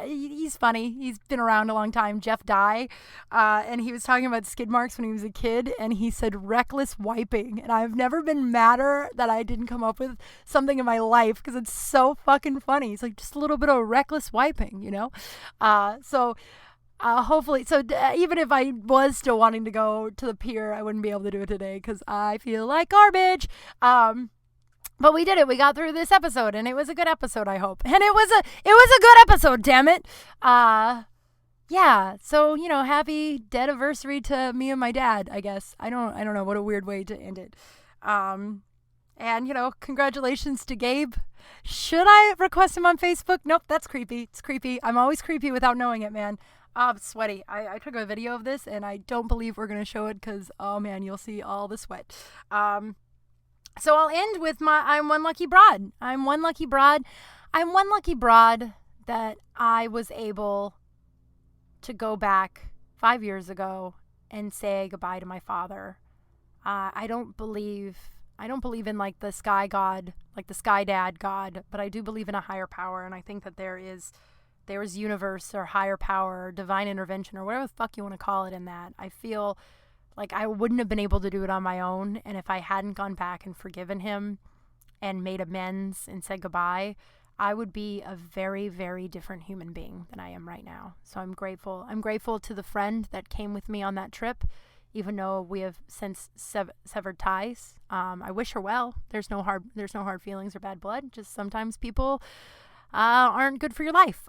he's funny. He's been around a long time, Jeff Dye, and he was talking about skid marks when he was a kid, and he said reckless wiping. And I've never been madder that I didn't come up with something in my life because it's so fucking funny. It's like just a little bit of reckless wiping, you know? Hopefully, even if I was still wanting to go to the pier, I wouldn't be able to do it today because I feel like garbage. But we did it. We got through this episode, and it was a good episode, I hope. And it was a good episode, damn it. Yeah. So, happy dead anniversary to me and my dad, I guess. I don't know, what a weird way to end it. And, congratulations to Gabe. Should I request him on Facebook? Nope, that's creepy. It's creepy. I'm always creepy without knowing it, man. I'm sweaty. I took a video of this, and I don't believe we're going to show it because, oh, man, you'll see all the sweat. So I'll end with I'm one lucky broad. I'm one lucky broad that I was able to go back 5 years ago and say goodbye to my father. I don't believe in like the sky god, like the sky dad god, but I do believe in a higher power, and I think that there is universe or higher power or divine intervention or whatever the fuck you want to call it in that. I feel like I wouldn't have been able to do it on my own, and if I hadn't gone back and forgiven him and made amends and said goodbye, I would be a very, very different human being than I am right now. So I'm grateful. I'm grateful to the friend that came with me on that trip, even though we have since severed ties. I wish her well. There's no hard feelings or bad blood. Just sometimes people aren't good for your life.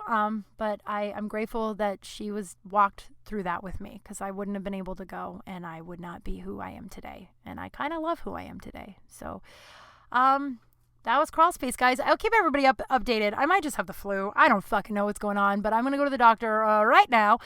But I'm grateful that she walked through that with me, because I wouldn't have been able to go, and I would not be who I am today. And I kind of love who I am today. So, that was Kral Space, guys. I'll keep everybody updated. I might just have the flu. I don't fucking know what's going on, but I'm going to go to the doctor right now.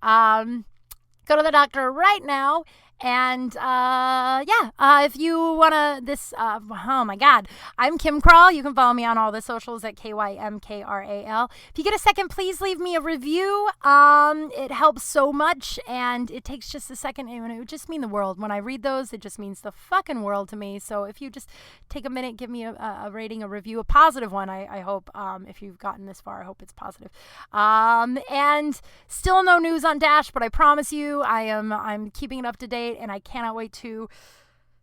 Go to the doctor right now And if you want to, oh my God, I'm Kim Kral. You can follow me on all the socials at KYMKRAL. If you get a second, please leave me a review. It helps so much, and it takes just a second, and it would just mean the world. When I read those, it just means the fucking world to me. So if you just take a minute, give me a rating, a review, a positive one, I hope. If you've gotten this far, I hope it's positive. And still no news on Dash, but I promise you, I'm keeping it up to date, and I cannot wait to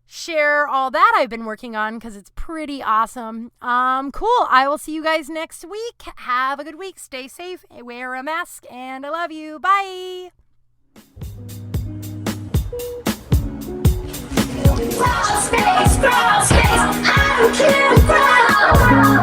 share all that I've been working on because it's pretty awesome. Cool. I will see you guys next week. Have a good week. Stay safe. Wear a mask, and I love you. Bye. Kral Space, Kral Space, I'm Kim Kral.